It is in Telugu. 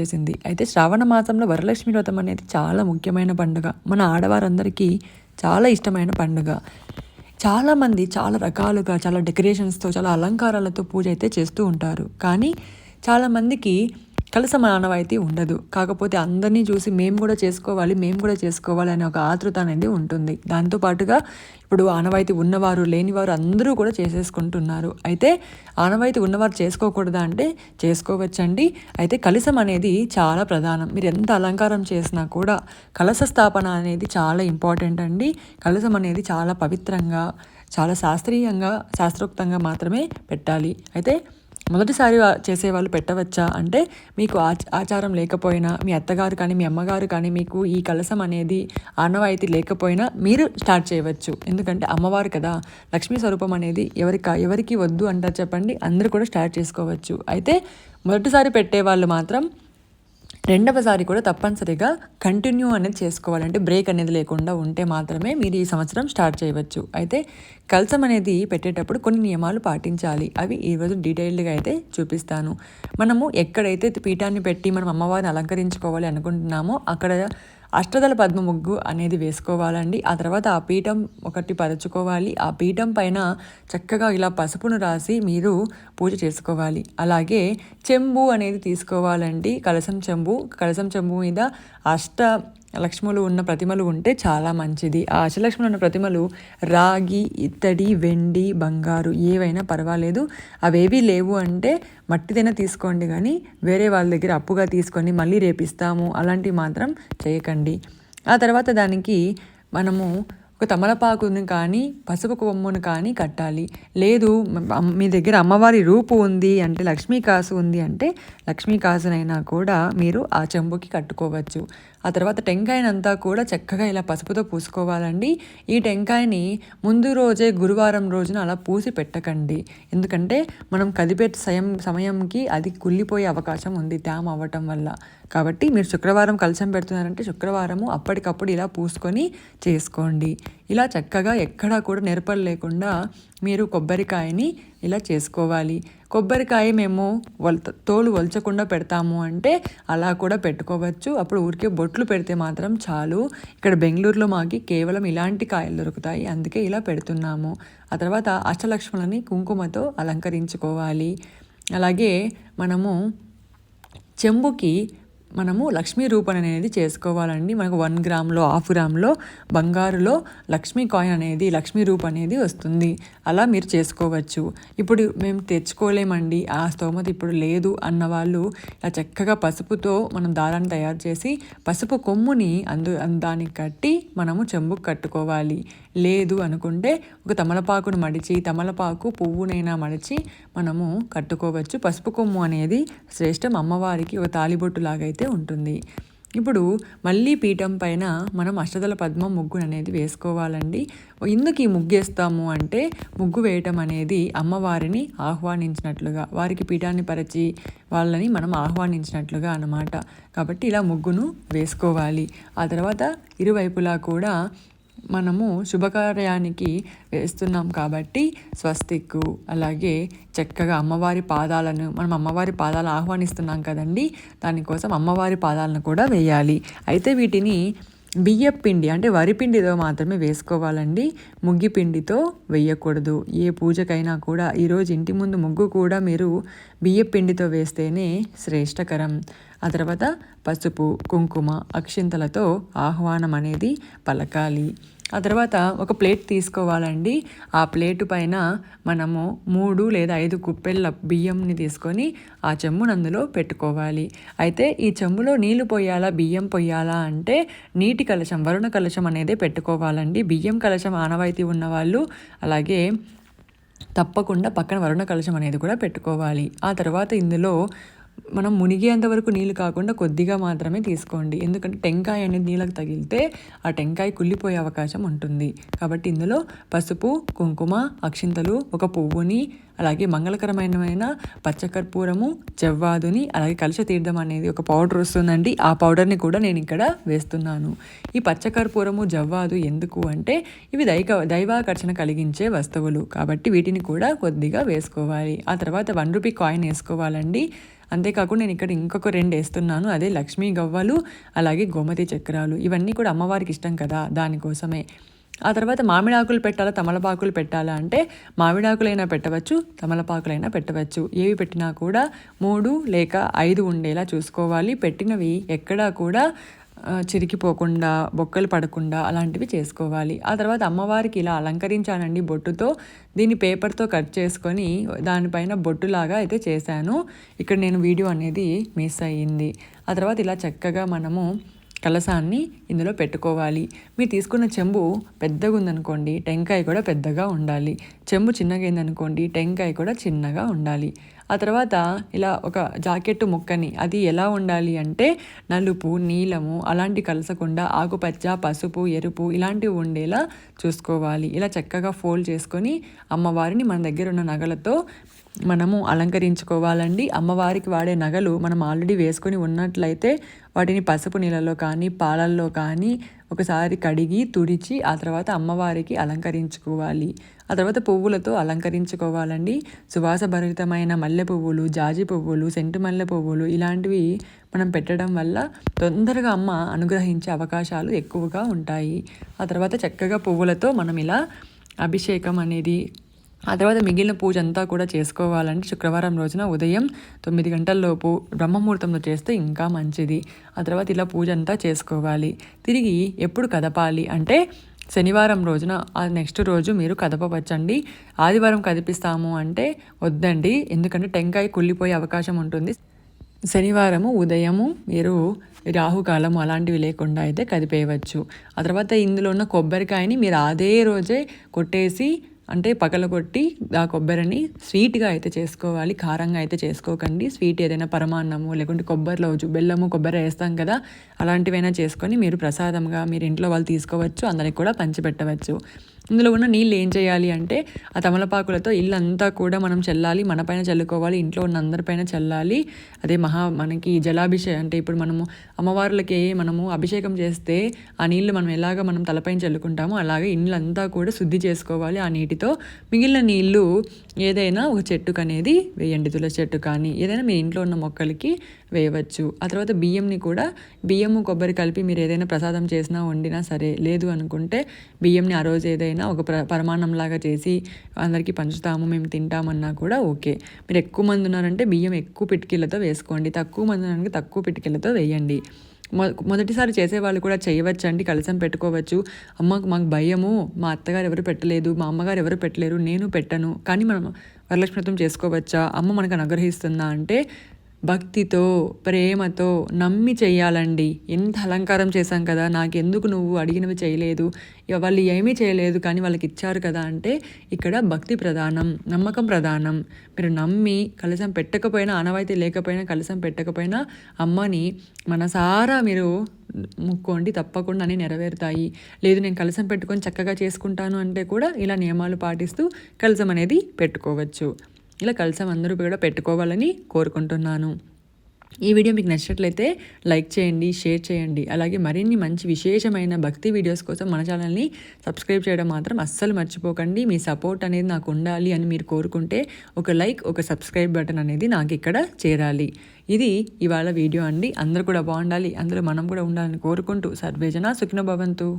చేసింది. అయితే శ్రావణ మాసంలో వరలక్ష్మి వ్రతం అనేది చాలా ముఖ్యమైన పండుగ. మన ఆడవారందరికీ చాలా ఇష్టమైన పండుగ. చాలామంది చాలా రకాలుగా చాలా డెకరేషన్స్తో చాలా అలంకారాలతో పూజ అయితే చేస్తూ ఉంటారు. కానీ చాలామందికి కలశం ఆనవాయితీ ఉండదు. కాకపోతే అందరినీ చూసి మేము కూడా చేసుకోవాలి అనే ఒక ఆతృత అనేది ఉంటుంది. దాంతోపాటుగా ఇప్పుడు ఆనవాయితీ ఉన్నవారు లేనివారు అందరూ కూడా చేసేసుకుంటున్నారు. అయితే ఆనవాయితీ ఉన్నవారు చేసుకోకూడదా అంటే చేసుకోవచ్చండి. అయితే కలశం అనేది చాలా ప్రధానం. మీరు ఎంత అలంకారం చేసినా కూడా కలశ స్థాపన అనేది చాలా ఇంపార్టెంట్ అండి. కలశం అనేది చాలా పవిత్రంగా చాలా శాస్త్రోక్తంగా మాత్రమే పెట్టాలి. అయితే మొదటిసారి చేసేవాళ్ళు పెట్టవచ్చా అంటే మీకు ఆచారం లేకపోయినా మీ అత్తగారు కానీ మీ అమ్మగారు కానీ మీకు ఈ కలశం అనేది ఆనవాయితీ లేకపోయినా మీరు స్టార్ట్ చేయవచ్చు. ఎందుకంటే అమ్మవారు కదా, లక్ష్మీ స్వరూపం అనేది ఎవరికి వద్దు అంటారు చెప్పండి, అందరూ కూడా స్టార్ట్ చేసుకోవచ్చు. అయితే మొదటిసారి పెట్టేవాళ్ళు మాత్రం రెండవసారి కూడా తప్పనిసరిగా కంటిన్యూ అనేది చేసుకోవాలంటే బ్రేక్ అనేది లేకుండా ఉంటే మాత్రమే మీరు ఈ సంవత్సరం స్టార్ట్ చేయవచ్చు. అయితే కలశం అనేది పెట్టేటప్పుడు కొన్ని నియమాలు పాటించాలి. అవి ఈరోజు డీటెయిల్డ్గా అయితే చూపిస్తాను. మనము ఎక్కడైతే పీఠాన్ని పెట్టి మనం అమ్మవారిని అలంకరించుకోవాలి అనుకుంటున్నామో అక్కడ అష్టదళ పద్మ ముగ్గు అనేది వేసుకోవాలండి. ఆ తర్వాత ఆ పీఠం ఒకటి పరుచుకోవాలి. ఆ పీఠం పైన చక్కగా ఇలా పసుపును రాసి మీరు పూజ చేసుకోవాలి. అలాగే చెంబు అనేది తీసుకోవాలండి. కలశం చెంబు మీద లక్ష్ములు ఉన్న ప్రతిమలు ఉంటే చాలా మంచిది. ఆ అష్టలక్ష్ములు ఉన్న ప్రతిమలు రాగి, ఇత్తడి, వెండి, బంగారు ఏవైనా పర్వాలేదు. అవేవీ లేవు అంటే మట్టిదైనా తీసుకోండి, కానీ వేరే వాళ్ళ దగ్గర అప్పుగా తీసుకొని మళ్ళీ రేపిస్తాము అలాంటివి మాత్రం చేయకండి. ఆ తర్వాత దానికి మనము ఒక తమలపాకుని కానీ పసుపు కొమ్మును కానీ కట్టాలి. లేదు మీ దగ్గర అమ్మవారి రూపు ఉంది అంటే లక్ష్మీ కాసు ఉంది అంటే లక్ష్మీ కాసునైనా కూడా మీరు ఆ చెంబుకి కట్టుకోవచ్చు. ఆ తర్వాత టెంకాయనంతా కూడా చక్కగా ఇలా పసుపుతో పూసుకోవాలండి. ఈ టెంకాయని ముందు రోజే గురువారం రోజున అలా పూసి పెట్టకండి. ఎందుకంటే మనం కదిపే సమయంకి అది కుళ్ళిపోయే అవకాశం ఉంది తేమ అవ్వటం వల్ల. కాబట్టి మీరు శుక్రవారం కలశం పెడుతున్నారంటే శుక్రవారము అప్పటికప్పుడు ఇలా పూసుకొని చేసుకోండి. ఇలా చక్కగా ఎక్కడా కూడా నెరపలు లేకుండా మీరు కొబ్బరికాయని ఇలా చేసుకోవాలి. కొబ్బరికాయ మేము తోలు వల్చకుండా పెడతాము అంటే అలా కూడా పెట్టుకోవచ్చు. అప్పుడు ఊరికే బొట్లు పెడితే మాత్రం చాలు. ఇక్కడ బెంగళూరులో మాకు కేవలం ఇలాంటి కాయలు దొరుకుతాయి, అందుకే ఇలా పెడుతున్నాము. ఆ తర్వాత అష్టలక్ష్ములని కుంకుమతో అలంకరించుకోవాలి. అలాగే మనము చెంబుకి లక్ష్మీ రూపం అనేది చేసుకోవాలండి. మనకు 1 గ్రామ్లో 1/2 గ్రామ్లో బంగారులో లక్ష్మీ కాయిన్ అనేది లక్ష్మీ రూపం అనేది వస్తుంది. అలా మీరు చేసుకోవచ్చు. ఇప్పుడు మేము తెచ్చుకోలేమండి, ఆ స్తోమత ఇప్పుడు లేదు అన్న వాళ్ళు ఇలా చక్కగా పసుపుతో మనం దారాన్ని తయారు చేసి పసుపు కొమ్ముని దానికి కట్టి మనము చెంబుకు కట్టుకోవాలి. లేదు అనుకుంటే ఒక తమలపాకును మడిచి తమలపాకు పువ్వునైనా మడిచి మనము కట్టుకోవచ్చు. పసుపు కొమ్ము అనేది శ్రేష్టం, అమ్మవారికి ఒక తాలిబొట్టు లాగైతే ఉంటుంది. ఇప్పుడు మళ్ళీ పీఠం పైన మనం అష్టదళ పద్మ ముగ్గును అనేది వేసుకోవాలండి. ఎందుకు ఈ ముగ్గు వేస్తాము అంటే ముగ్గు వేయటం అనేది అమ్మవారిని ఆహ్వానించినట్లుగా, వారికి పీఠాన్ని పరిచి వాళ్ళని మనం ఆహ్వానించినట్లుగా అన్నమాట. కాబట్టి ఇలా ముగ్గును వేసుకోవాలి. ఆ తర్వాత ఇరువైపులా కూడా మనము శుభకార్యానికి వేస్తున్నాం కాబట్టి స్వస్తిక్కు అలాగే చక్కగా అమ్మవారి పాదాలను ఆహ్వానిస్తున్నాం కదండి, దానికోసం అమ్మవారి పాదాలను కూడా వేయాలి. అయితే వీటిని బియ్యపిండి అంటే వరిపిండితో మాత్రమే వేసుకోవాలండి. ముగ్గిపిండితో వేయకూడదు. ఏ పూజకైనా కూడా ఈరోజు ఇంటి ముందు ముగ్గు కూడా మీరు బియ్యపిండితో వేస్తేనే శ్రేష్టకరం. ఆ తర్వాత పసుపు, కుంకుమ, అక్షింతలతో ఆహ్వానం అనేది పలకాలి. ఆ తర్వాత ఒక ప్లేట్ తీసుకోవాలండి. ఆ ప్లేటు పైన మనము 3 లేదా 5 కుప్పెళ్ళ బియ్యంని తీసుకొని ఆ చెంబును అందులో పెట్టుకోవాలి. అయితే ఈ చెంబులో నీళ్లు పోయాలా బియ్యం పోయాలా అంటే నీటి కలశం, వరుణ కలశం అనేది పెట్టుకోవాలండి. బియ్యం కలశం ఆనవాయితీ ఉన్నవాళ్ళు అలాగే తప్పకుండా పక్కన వరుణ కలశం అనేది కూడా పెట్టుకోవాలి. ఆ తర్వాత ఇందులో మనం మునిగేంత వరకు నీళ్ళు కాకుండా కొద్దిగా మాత్రమే తీసుకోండి. ఎందుకంటే టెంకాయ అనేది నీళ్ళకి తగిలితే ఆ టెంకాయ కుళ్ళిపోయే అవకాశం ఉంటుంది. కాబట్టి ఇందులో పసుపు, కుంకుమ, అక్షింతలు, ఒక పువ్వుని అలాగే మంగళకరమైన పచ్చకర్పూరము, జవ్వాదుని అలాగే కలశ తీర్థం అనేది ఒక పౌడర్ వస్తుందండి. ఆ పౌడర్ని కూడా నేను ఇక్కడ వేస్తున్నాను. ఈ పచ్చకర్పూరము, జవ్వాదు ఎందుకు అంటే ఇవి దైవాకర్షణ కలిగించే వస్తువులు కాబట్టి వీటిని కూడా కొద్దిగా వేసుకోవాలి. ఆ తర్వాత 1 రూపీ కాయిన్ వేసుకోవాలండి. అంతేకాకుండా నేను ఇక్కడ ఇంకొక 2 వేస్తున్నాను, అదే లక్ష్మీ గవ్వలు అలాగే గోమతి చక్రాలు. ఇవన్నీ కూడా అమ్మవారికి ఇష్టం కదా, దానికోసమే. ఆ తర్వాత మామిడాకులు పెట్టాలా తమలపాకులు పెట్టాలా అంటే మామిడాకులైనా పెట్టవచ్చు, తమలపాకులైనా పెట్టవచ్చు. ఏవి పెట్టినా కూడా 3 లేక 5 ఉండేలా చూసుకోవాలి. పెట్టినవి ఎక్కడా కూడా చిరికిపోకుండా బొక్కలు పడకుండా అలాంటివి చేసుకోవాలి. ఆ తర్వాత అమ్మవారికి ఇలా అలంకరించానండి బొట్టుతో. దీన్ని పేపర్తో కట్ చేసుకొని దానిపైన బొట్టులాగా అయితే చేశాను. ఇక్కడ నేను వీడియో అనేది మిస్ అయ్యింది. ఆ తర్వాత ఇలా చక్కగా మనము కలసాన్ని ఇందులో పెట్టుకోవాలి. మీరు తీసుకున్న చెంబు పెద్దగా ఉందనుకోండి, టెంకాయ కూడా పెద్దగా ఉండాలి. చెంబు చిన్నగా అయిందనుకోండి, టెంకాయ కూడా చిన్నగా ఉండాలి. ఆ తర్వాత ఇలా ఒక జాకెట్ ముక్కని, అది ఎలా ఉండాలి అంటే నలుపు, నీలము అలాంటి కలసకుండా ఆకుపచ్చ, పసుపు, ఎరుపు ఇలాంటివి ఉండేలా చూసుకోవాలి. ఇలా చక్కగా ఫోల్డ్ చేసుకొని అమ్మవారిని మన దగ్గర ఉన్న నగలతో మనము అలంకరించుకోవాలండి. అమ్మవారికి వాడే నగలు మనం ఆల్రెడీ వేసుకొని ఉన్నట్లయితే వాటిని పసుపు నీళ్ళలో కానీ పాలల్లో కానీ ఒకసారి కడిగి తుడిచి ఆ తర్వాత అమ్మవారికి అలంకరించుకోవాలి. ఆ తర్వాత పువ్వులతో అలంకరించుకోవాలండి. సువాసభరితమైన మల్లె పువ్వులు, జాజి పువ్వులు, సెంటు మల్లె పువ్వులు ఇలాంటివి మనం పెట్టడం వల్ల తొందరగా అమ్మ అనుగ్రహించే అవకాశాలు ఎక్కువగా ఉంటాయి. ఆ తర్వాత చక్కగా పువ్వులతో మనం ఇలా అభిషేకం అనేది, ఆ తర్వాత మిగిలిన పూజ అంతా కూడా చేసుకోవాలంటే శుక్రవారం రోజున ఉదయం 9 గంటలలోపు బ్రహ్మముహూర్తంలో చేస్తే ఇంకా మంచిది. ఆ తర్వాత ఇలా పూజ అంతా చేసుకోవాలి. తిరిగి ఎప్పుడు కదపాలి అంటే శనివారం రోజున, ఆ నెక్స్ట్ రోజు మీరు కదపవచ్చండి. ఆదివారం కదిపిస్తాము అంటే వద్దండి, ఎందుకంటే టెంకాయ కుళ్ళిపోయే అవకాశం ఉంటుంది. శనివారము ఉదయము మీరు రాహుకాలము అలాంటివి లేకుండా అయితే కదిపేయవచ్చు. ఆ తర్వాత ఇందులో ఉన్న కొబ్బరికాయని మీరు అదే రోజే కొట్టేసి, అంటే పగలగొట్టి ఆ కొబ్బరిని స్వీట్గా అయితే చేసుకోవాలి, కారంగా అయితే చేసుకోకండి. స్వీట్ ఏదైనా పరమాన్నము లేకుంటే కొబ్బరిలో బెల్లము కొబ్బరి వేస్తాం కదా, అలాంటివైనా చేసుకొని మీరు ప్రసాదంగా మీరు ఇంట్లో వాళ్ళు తీసుకోవచ్చు, అందరికి కూడా పంచిపెట్టవచ్చు. ఇందులో ఉన్న నీళ్ళు ఏం చేయాలి అంటే ఆ తమలపాకులతో ఇల్లంతా కూడా మనం చల్లాలి, మన పైన చల్లుకోవాలి, ఇంట్లో ఉన్న అందరిపైన చల్లాలి. అదే మనకి జలాభిషేకం అంటే ఇప్పుడు మనము అమ్మవార్లకి మనము అభిషేకం చేస్తే ఆ నీళ్లు మనం తలపైన చల్లుకుంటామో అలాగే ఇల్లంతా కూడా శుద్ధి చేసుకోవాలి ఆ నీటితో. మిగిలిన నీళ్లు ఏదైనా ఒక చెట్టుకు అనేది వేయండి, తులసి చెట్టు కానీ ఏదైనా మీ ఇంట్లో ఉన్న మొక్కలకి వేయవచ్చు. ఆ తర్వాత బియ్యము కొబ్బరి కలిపి మీరు ఏదైనా ప్రసాదం చేసినా వండినా సరే, లేదు అనుకుంటే బియ్యంని ఆ రోజు ఏదైనా ఒక పరమాన్నంలాగా చేసి అందరికీ పంచుతాము, మేము తింటామన్నా కూడా ఓకే. మీరు ఎక్కువ మంది ఉన్నారంటే బియ్యం ఎక్కువ పిటికీలతో వేసుకోండి, తక్కువ మంది ఉన్నారంటే తక్కువ పిటికీలతో వేయండి. మొదటిసారి చేసేవాళ్ళు కూడా చేయవచ్చండి, కలసం పెట్టుకోవచ్చు. మాకు భయము, మా అత్తగారు ఎవరు పెట్టలేదు, మా అమ్మగారు ఎవరు పెట్టలేరు, నేను పెట్టను, కానీ మనం వరలక్ష్మి వ్రతం చేసుకోవచ్చా, అమ్మ మనకు అనుగ్రహిస్తుందా అంటే భక్తితో ప్రేమతో నమ్మి చెయ్యాలండి. ఎంత అలంకారం చేశాం కదా, నాకెందుకు నువ్వు అడిగినవి చేయలేదు, వాళ్ళు ఏమీ చేయలేదు కానీ వాళ్ళకి ఇచ్చారు కదా అంటే ఇక్కడ భక్తి ప్రధానం, నమ్మకం ప్రధానం. మీరు నమ్మి కలశం పెట్టకపోయినా, ఆనవాయితీ లేకపోయినా, కలశం పెట్టకపోయినా అమ్మని మనసారా మీరు ముక్కోండి, తప్పకుండా అన్నీ నెరవేరుతాయి. లేదు నేను కలశం పెట్టుకొని చక్కగా చేసుకుంటాను అంటే కూడా ఇలా నియమాలు పాటిస్తూ కలశం అనేది పెట్టుకోవచ్చు. ఇలా కలశం అందరూ కూడా పెట్టుకోవాలని కోరుకుంటున్నాను. ఈ వీడియో మీకు నచ్చినట్లయితే లైక్ చేయండి, షేర్ చేయండి. అలాగే మరిన్ని మంచి విశేషమైన భక్తి వీడియోస్ కోసం మన ఛానల్ని సబ్స్క్రైబ్ చేయడం మాత్రం అస్సలు మర్చిపోకండి. మీ సపోర్ట్ అనేది నాకు ఉండాలి అని మీరు కోరుకుంటే ఒక లైక్, ఒక సబ్స్క్రైబ్ బటన్ అనేది నాకు ఇక్కడ చేరాలి. ఇది ఇవాళ వీడియో అండి. అందరూ కూడా బాగుండాలి, అందరూ మనం కూడా ఉండాలని కోరుకుంటూ సర్వేజన సుఖినో భవంతు.